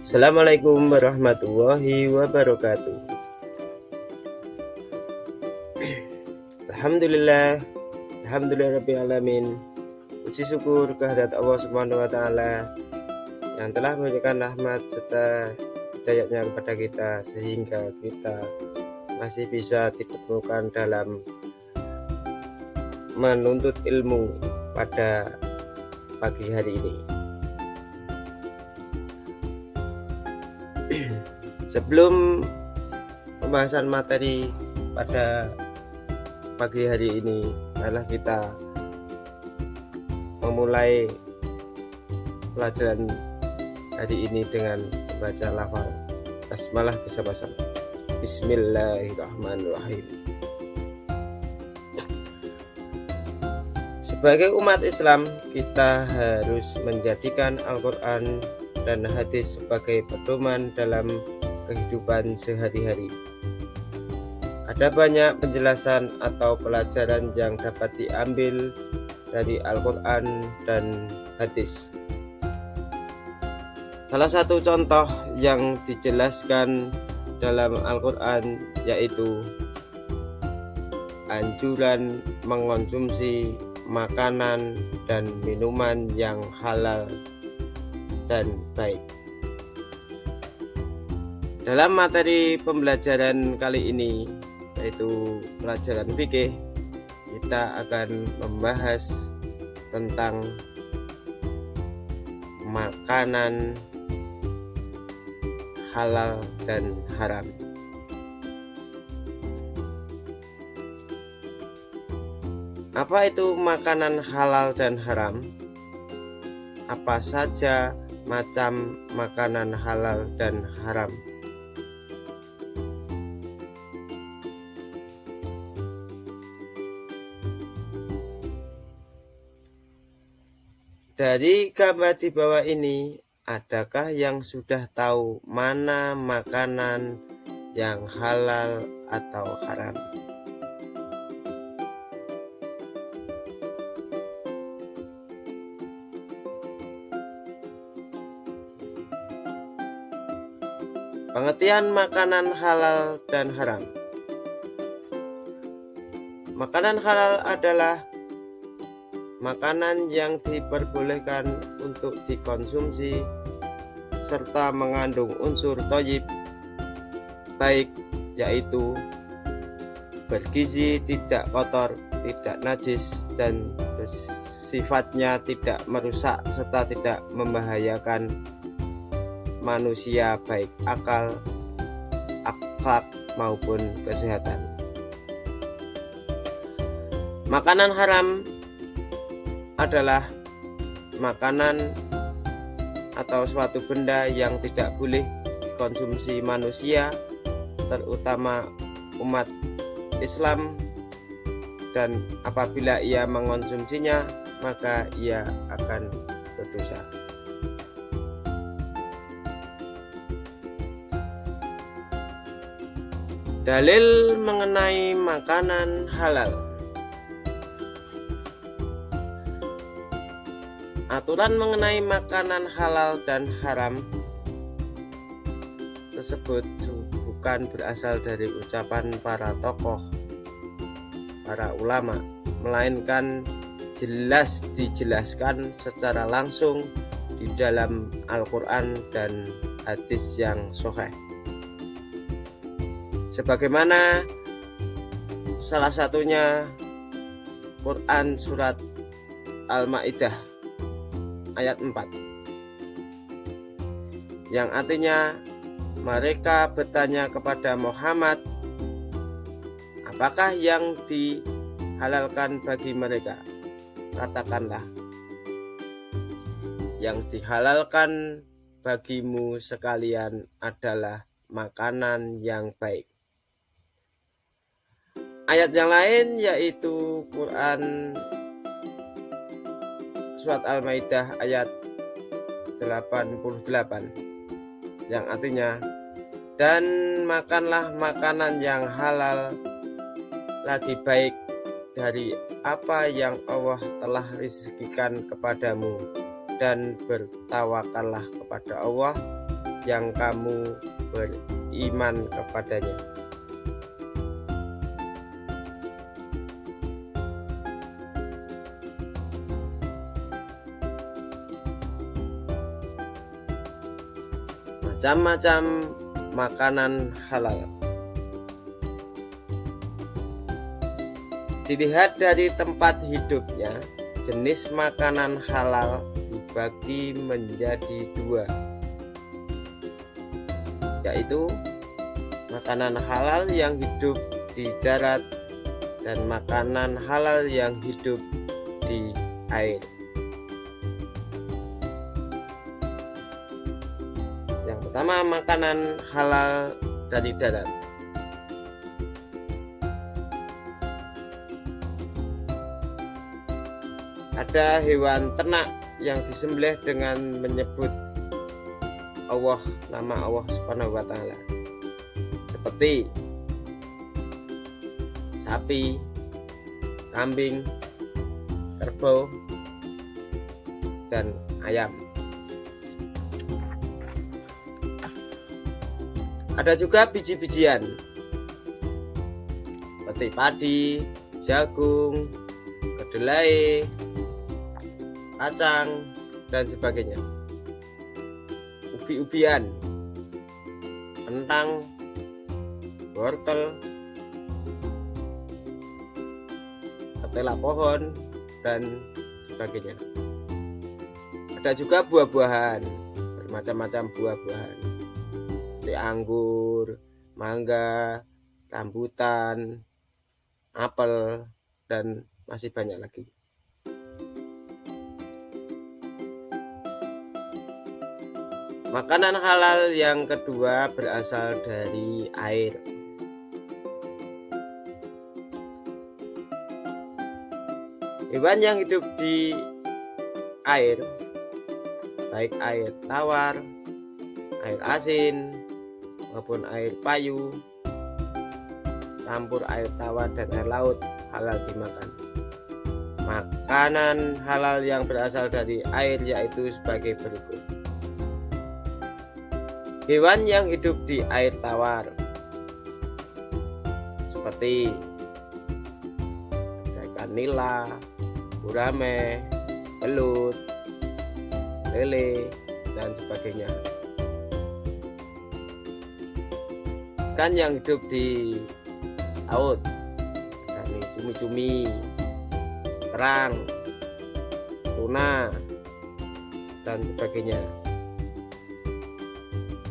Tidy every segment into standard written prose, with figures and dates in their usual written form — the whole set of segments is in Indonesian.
Assalamualaikum warahmatullahi wabarakatuh. Alhamdulillah, alhamdulillah alamin. Puji syukur kehadirat Allah Subhanahu wa taala yang telah memberikan rahmat serta hidayahnya kepada kita sehingga kita masih bisa dipertemukan dalam menuntut ilmu pada pagi hari ini. Sebelum pembahasan materi pada pagi hari ini, adalah kita memulai pelajaran hari ini dengan membaca lafal basmalah bersama-sama. Bismillahirrahmanirrahim. Sebagai umat Islam, kita harus menjadikan Al-Quran dan hadis sebagai pedoman dalam kehidupan sehari-hari. Ada banyak penjelasan atau pelajaran yang dapat diambil dari Al-Quran dan hadis. Salah satu contoh yang dijelaskan dalam Al-Quran yaitu anjuran mengonsumsi makanan dan minuman yang halal dan baik. Dalam materi pembelajaran kali ini, yaitu pelajaran fikih, kita akan membahas tentang makanan halal dan haram. Apa itu makanan halal dan haram? Apa saja macam makanan halal dan haram? Dari gambar di bawah ini, adakah yang sudah tahu mana makanan yang halal atau haram? Pengertian makanan halal dan haram. Makanan halal adalah makanan yang diperbolehkan untuk dikonsumsi serta mengandung unsur thayyib baik, yaitu bergizi, tidak kotor, tidak najis, dan sifatnya tidak merusak serta tidak membahayakan manusia baik akal, akhlak maupun kesehatan. Makanan haram adalah makanan atau suatu benda yang tidak boleh dikonsumsi manusia, terutama umat Islam, dan apabila ia mengonsumsinya maka ia akan berdosa. Dalil mengenai makanan halal. Aturan mengenai makanan halal dan haram tersebut bukan berasal dari ucapan para tokoh, para ulama, melainkan jelas dijelaskan secara langsung di dalam Al-Quran dan hadis yang sahih. Sebagaimana salah satunya Quran surat Al-Maidah ayat 4, yang artinya mereka bertanya kepada Muhammad, apakah yang dihalalkan bagi mereka? Katakanlah, yang dihalalkan bagimu sekalian adalah makanan yang baik. Ayat yang lain yaitu Quran surat Al-Maidah ayat 88, yang artinya, dan makanlah makanan yang halal lagi baik dari apa yang Allah telah rezekikan kepadamu, dan bertawakallah kepada Allah yang kamu beriman kepadanya. Macam-macam makanan halal. Dilihat dari tempat hidupnya, jenis makanan halal dibagi menjadi dua, yaitu makanan halal yang hidup di darat dan makanan halal yang hidup di air. Yang pertama, makanan halal dari darat. Ada hewan ternak yang disembelih dengan menyebut nama Allah Subhanahu wa Ta'ala, seperti sapi, kambing, kerbau, dan ayam. Ada juga biji-bijian seperti padi, jagung, kedelai, kacang, dan sebagainya. Ubi-ubian, kentang, wortel, ketela pohon, dan sebagainya. Ada juga buah-buahan, bermacam-macam buah-buahan seperti anggur, mangga, rambutan, apel, dan masih banyak lagi. Makanan halal yang kedua berasal dari air. Hewan yang hidup di air, baik air tawar, air asin, maupun air payu, campur air tawar dan air laut, halal dimakan. Makanan halal yang berasal dari air yaitu sebagai berikut. Hewan yang hidup di air tawar seperti ikan nila, gurame, belut, lele, dan sebagainya. Ikan yang hidup di laut, yakni cumi-cumi, kerang, tuna, dan sebagainya.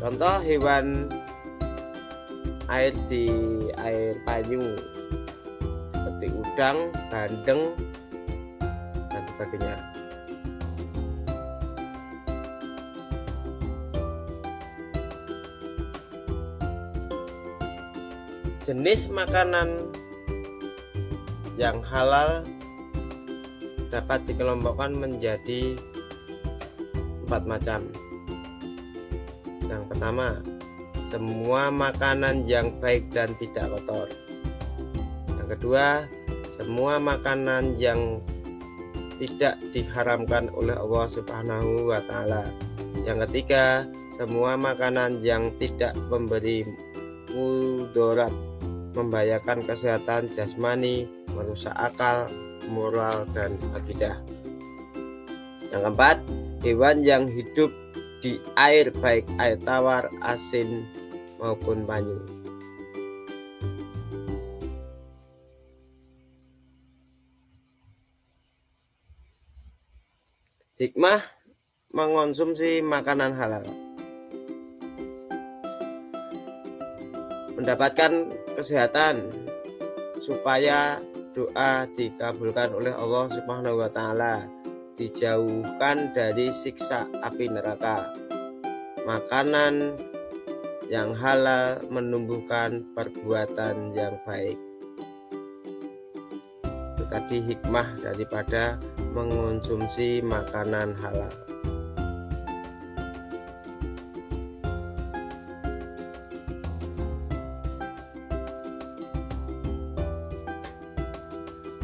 Contoh hewan air di air payu seperti udang, bandeng, dan sebagainya. Jenis makanan yang halal dapat dikelompokkan menjadi 4 macam. Yang pertama, semua makanan yang baik dan tidak kotor. Yang kedua, semua makanan yang tidak diharamkan oleh Allah Subhanahu wa Ta'ala. Yang ketiga, semua makanan yang tidak memberi mudarat, membahayakan kesehatan jasmani, merusak akal, moral, dan akidah. Yang keempat, hewan yang hidup di air baik air tawar, asin, maupun banyu. Hikmah mengonsumsi makanan halal: mendapatkan kesehatan, supaya doa dikabulkan oleh Allah Subhanahu wa Ta'ala, dijauhkan dari siksa api neraka. Makanan yang halal menumbuhkan perbuatan yang baik. Itu tadi hikmah daripada mengonsumsi makanan halal.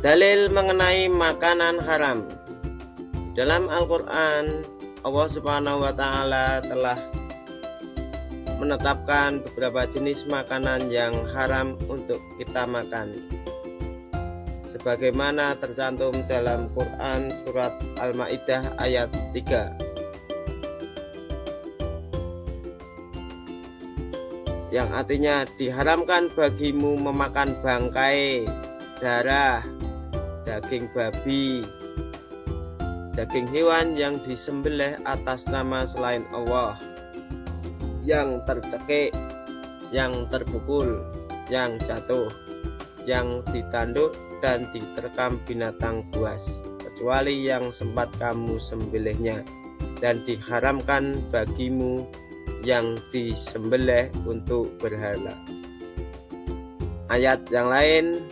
Dalil mengenai makanan haram. Dalam Al-Quran, Allah Subhanahu wa Ta'ala telah menetapkan beberapa jenis makanan yang haram untuk kita makan, sebagaimana tercantum dalam Quran surat Al-Maidah ayat 3, yang artinya diharamkan bagimu memakan bangkai, darah, daging babi, daging hewan yang disembelih atas nama selain Allah, yang tercekik, yang terpukul, yang jatuh, yang ditanduk dan diterkam binatang buas, kecuali yang sempat kamu sembelihnya, dan diharamkan bagimu yang disembelih untuk berhala. Ayat yang lain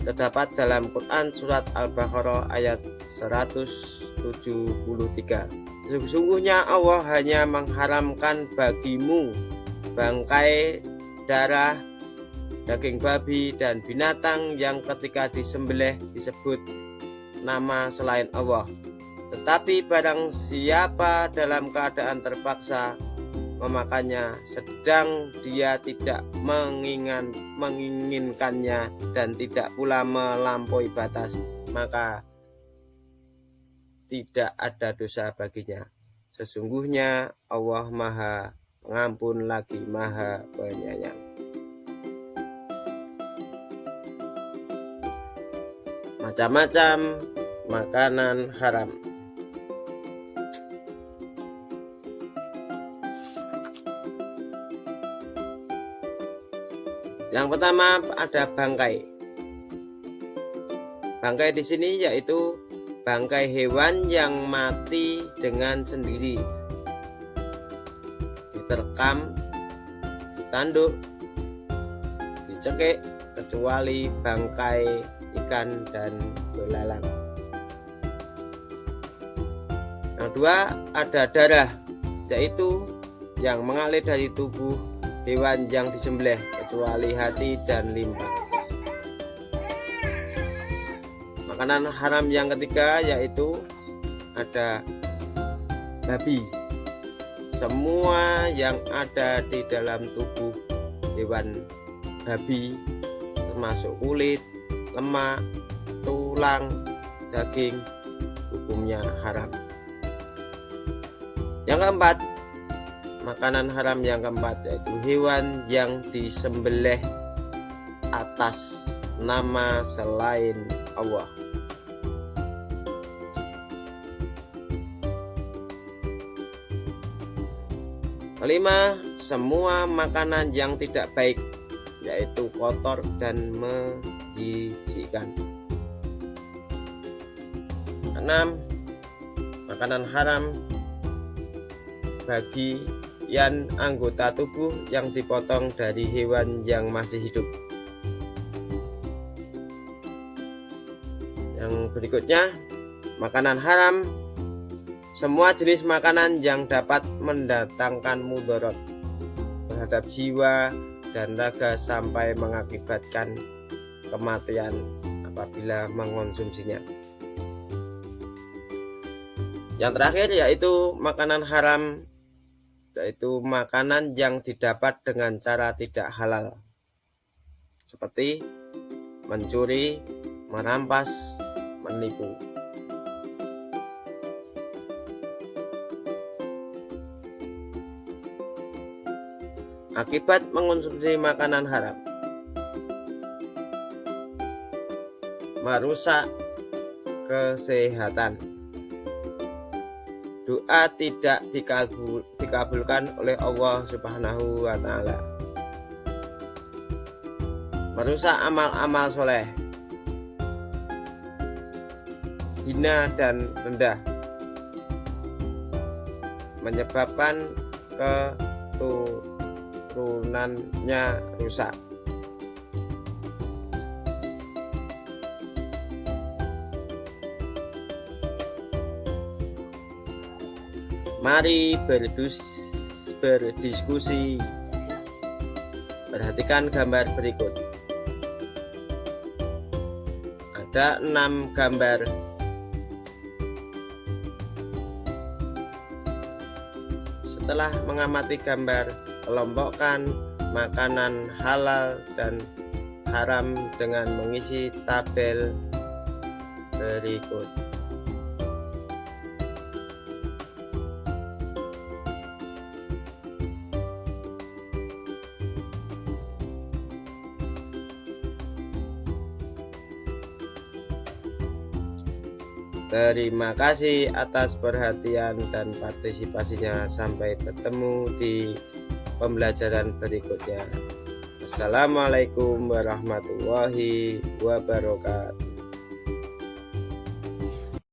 terdapat dalam Quran surat Al-Baqarah ayat 173. Sesungguhnya Allah hanya mengharamkan bagimu bangkai, darah, daging babi, dan binatang yang ketika disembelih disebut nama selain Allah. Tetapi barang siapa dalam keadaan terpaksa memakannya, sedang dia tidak menginginkannya dan tidak pula melampaui batas, maka tidak ada dosa baginya. Sesungguhnya Allah Maha Pengampun lagi Maha Penyayang. Macam-macam makanan haram. Yang pertama ada bangkai. Bangkai di sini yaitu bangkai hewan yang mati dengan sendiri, diterkam, ditanduk, dicekik, kecuali bangkai ikan dan belalang. Yang kedua ada darah, yaitu yang mengalir dari tubuh hewan yang disembelih, kecuali hati dan limpa. Makanan haram yang ketiga yaitu ada babi. Semua yang ada di dalam tubuh hewan babi, termasuk kulit, lemak, tulang, daging, hukumnya haram. Yang keempat, makanan haram yang keempat yaitu hewan yang disembelih atas nama selain Allah. Kelima, semua makanan yang tidak baik, yaitu kotor dan menjijikkan. Enam, makanan haram bagian anggota tubuh yang dipotong dari hewan yang masih hidup. Yang berikutnya, makanan haram semua jenis makanan yang dapat mendatangkan mudarat terhadap jiwa dan raga sampai mengakibatkan kematian apabila mengonsumsinya. Yang terakhir yaitu makanan haram, yaitu makanan yang didapat dengan cara tidak halal, seperti mencuri, merampas, menipu. Akibat mengonsumsi makanan haram: merusak kesehatan, doa tidak dikabulkan oleh Allah Subhanahu wa Ta'ala, merusak amal-amal soleh, hina dan rendah, menyebabkan keturunannya rusak. Mari berdiskusi. Perhatikan gambar berikut. Ada 6 gambar. Setelah mengamati gambar, kelompokkan makanan halal dan haram dengan mengisi tabel berikut. Terima kasih atas perhatian dan partisipasinya. Sampai bertemu di pembelajaran berikutnya. Assalamualaikum warahmatullahi wabarakatuh.